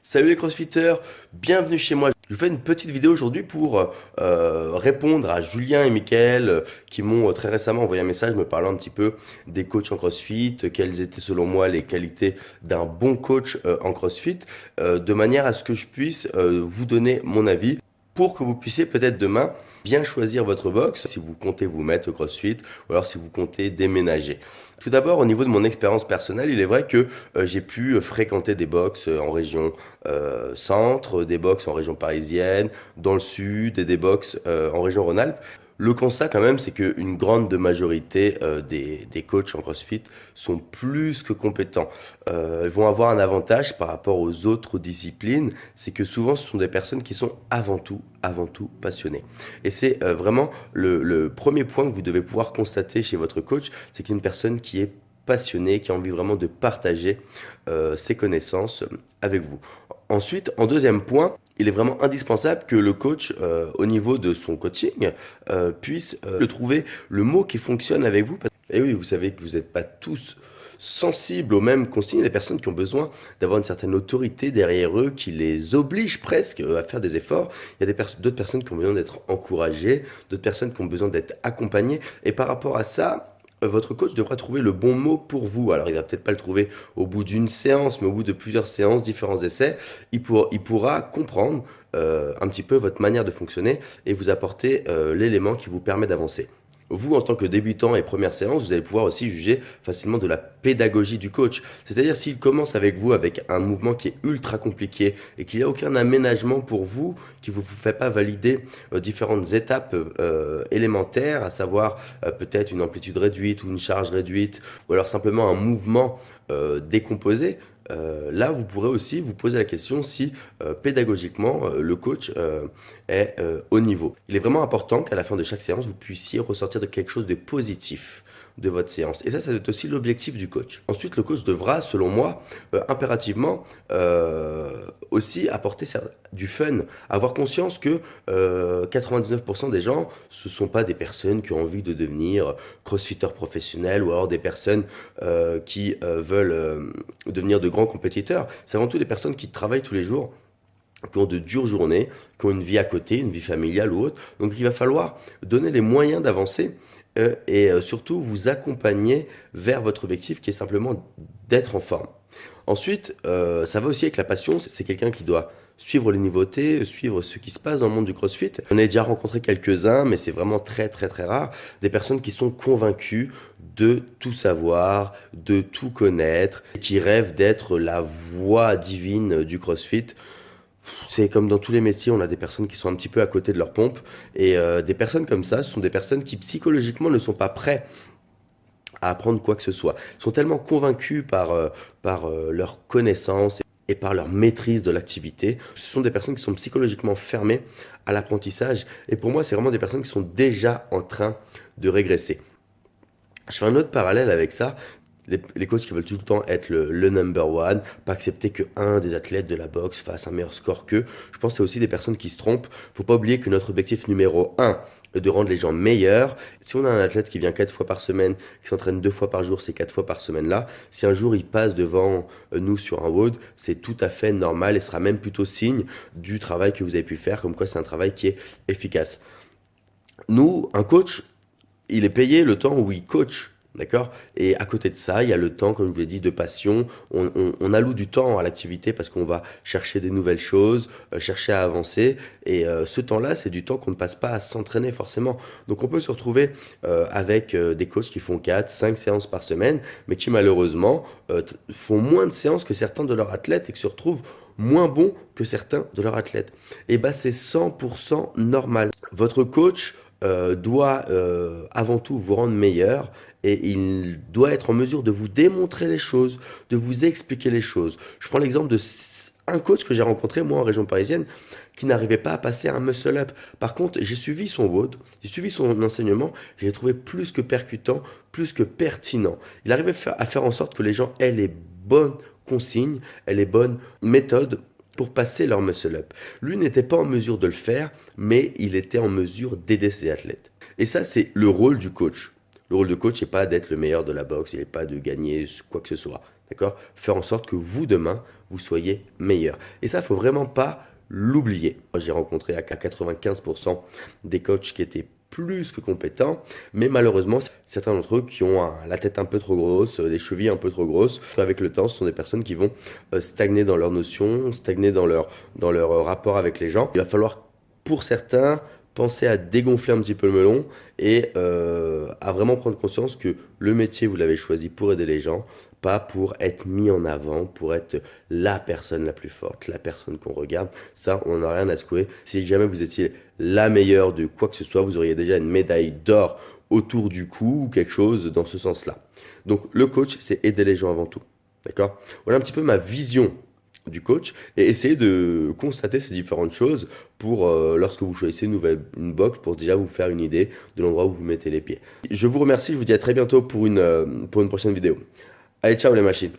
Salut les crossfitters, bienvenue chez moi. Je fais une petite vidéo aujourd'hui pour répondre à Julien et Mickaël qui m'ont très récemment envoyé un message me parlant un petit peu des coachs en CrossFit, quelles étaient selon moi les qualités d'un bon coach en CrossFit, de manière à ce que je puisse vous donner mon avis pour que vous puissiez peut-être demain bien choisir votre box si vous comptez vous mettre au CrossFit ou alors si vous comptez déménager. Tout d'abord, au niveau de mon expérience personnelle, il est vrai que j'ai pu fréquenter des box en région centre, des box en région parisienne, dans le sud et des box en région Rhône-Alpes. Le constat quand même, c'est qu'une grande majorité des coachs en CrossFit sont plus que compétents. Ils vont avoir un avantage par rapport aux autres disciplines, c'est que souvent ce sont des personnes qui sont avant tout passionnées. Et c'est vraiment le premier point que vous devez pouvoir constater chez votre coach, c'est qu'une personne qui est passionnée, qui a envie vraiment de partager ses connaissances avec vous. Ensuite, en deuxième point, il est vraiment indispensable que le coach, au niveau de son coaching, puisse le trouver le mot qui fonctionne avec vous. Et oui, vous savez que vous n'êtes pas tous sensibles aux mêmes consignes. Il y a des personnes qui ont besoin d'avoir une certaine autorité derrière eux, qui les oblige presque à faire des efforts. Il y a d'autres personnes qui ont besoin d'être encouragées, d'autres personnes qui ont besoin d'être accompagnées. Et par rapport à ça, votre coach devra trouver le bon mot pour vous. Alors, il va peut-être pas le trouver au bout d'une séance, mais au bout de plusieurs séances, différents essais, il pourra comprendre un petit peu votre manière de fonctionner et vous apporter l'élément qui vous permet d'avancer. Vous, en tant que débutant et première séance, vous allez pouvoir aussi juger facilement de la pédagogie du coach. C'est-à-dire s'il commence avec vous avec un mouvement qui est ultra compliqué et qu'il n'y a aucun aménagement pour vous, qui ne vous fait pas valider différentes étapes élémentaires, à savoir peut-être une amplitude réduite ou une charge réduite, ou alors simplement un mouvement décomposé, là, vous pourrez aussi vous poser la question si pédagogiquement le coach est au niveau. Il est vraiment important qu'à la fin de chaque séance, vous puissiez ressortir de quelque chose de positif de votre séance. Et ça doit être aussi l'objectif du coach. Ensuite, le coach devra, selon moi, impérativement aussi apporter du fun, avoir conscience que 99% des gens, ce ne sont pas des personnes qui ont envie de devenir crossfitters professionnels ou alors des personnes qui veulent devenir de grands compétiteurs. C'est avant tout des personnes qui travaillent tous les jours, qui ont de dures journées, qui ont une vie à côté, une vie familiale ou autre. Donc il va falloir donner les moyens d'avancer et surtout vous accompagner vers votre objectif qui est simplement d'être en forme. Ensuite, ça va aussi avec la passion. C'est quelqu'un qui doit suivre les nouveautés, suivre ce qui se passe dans le monde du CrossFit. On a déjà rencontré quelques-uns, mais c'est vraiment très très très rare. Des personnes qui sont convaincues de tout savoir, de tout connaître, et qui rêvent d'être la voix divine du CrossFit. C'est comme dans tous les métiers, on a des personnes qui sont un petit peu à côté de leur pompe. Et des personnes comme ça, ce sont des personnes qui psychologiquement ne sont pas prêts à apprendre quoi que ce soit. Ils sont tellement convaincus par leur connaissance et par leur maîtrise de l'activité. Ce sont des personnes qui sont psychologiquement fermées à l'apprentissage. Et pour moi, c'est vraiment des personnes qui sont déjà en train de régresser. Je fais un autre parallèle avec ça. Les coachs qui veulent tout le temps être le number one, pas accepter qu'un des athlètes de la boxe fasse un meilleur score qu'eux. Je pense que c'est aussi des personnes qui se trompent. Faut pas oublier que notre objectif numéro un est de rendre les gens meilleurs. Si on a un athlète qui vient 4 fois par semaine, qui s'entraîne 2 fois par jour, ces 4 fois par semaine là, si un jour il passe devant nous sur un WOD, c'est tout à fait normal et sera même plutôt signe du travail que vous avez pu faire, comme quoi c'est un travail qui est efficace. Nous, un coach, il est payé le temps où il coach. D'accord? Et à côté de ça, il y a le temps, comme je vous l'ai dit, de passion. On alloue du temps à l'activité parce qu'on va chercher des nouvelles choses, chercher à avancer. Et ce temps-là, c'est du temps qu'on ne passe pas à s'entraîner forcément. Donc on peut se retrouver avec des coachs qui font 4, 5 séances par semaine, mais qui malheureusement font moins de séances que certains de leurs athlètes et qui se retrouvent moins bons que certains de leurs athlètes. Et bah c'est 100% normal. Votre coach doit avant tout vous rendre meilleur et il doit être en mesure de vous démontrer les choses, de vous expliquer les choses. Je prends l'exemple de un coach que j'ai rencontré moi en région parisienne qui n'arrivait pas à passer un muscle up. Par contre, j'ai suivi son WOD, j'ai suivi son enseignement, j'ai trouvé plus que percutant, plus que pertinent. Il arrivait à faire en sorte que les gens aient les bonnes consignes, aient les bonnes méthodes pour passer leur muscle-up. Lui n'était pas en mesure de le faire, mais il était en mesure d'aider ses athlètes. Et ça, c'est le rôle du coach. Le rôle du coach n'est pas d'être le meilleur de la boxe, il n'est pas de gagner quoi que ce soit. D'accord? Faire en sorte que vous, demain, vous soyez meilleur. Et ça, il faut vraiment pas l'oublier. Moi, j'ai rencontré à 95% des coachs qui étaient plus que compétents, mais malheureusement, certains d'entre eux qui ont la tête un peu trop grosse, des chevilles un peu trop grosses, avec le temps, ce sont des personnes qui vont stagner dans leurs notions, stagner dans leur rapport avec les gens. Il va falloir, pour certains, penser à dégonfler un petit peu le melon et à vraiment prendre conscience que le métier, vous l'avez choisi pour aider les gens, pas pour être mis en avant, pour être la personne la plus forte, la personne qu'on regarde. Ça, on n'a rien à secouer. Si jamais vous étiez la meilleure de quoi que ce soit, vous auriez déjà une médaille d'or autour du cou ou quelque chose dans ce sens-là. Donc le coach, c'est aider les gens avant tout. D'accord? Voilà un petit peu ma vision du coach et essayer de constater ces différentes choses pour lorsque vous choisissez une box pour déjà vous faire une idée de l'endroit où vous mettez les pieds. Je vous remercie, je vous dis à très bientôt pour une prochaine vidéo. Allez, ciao les machines.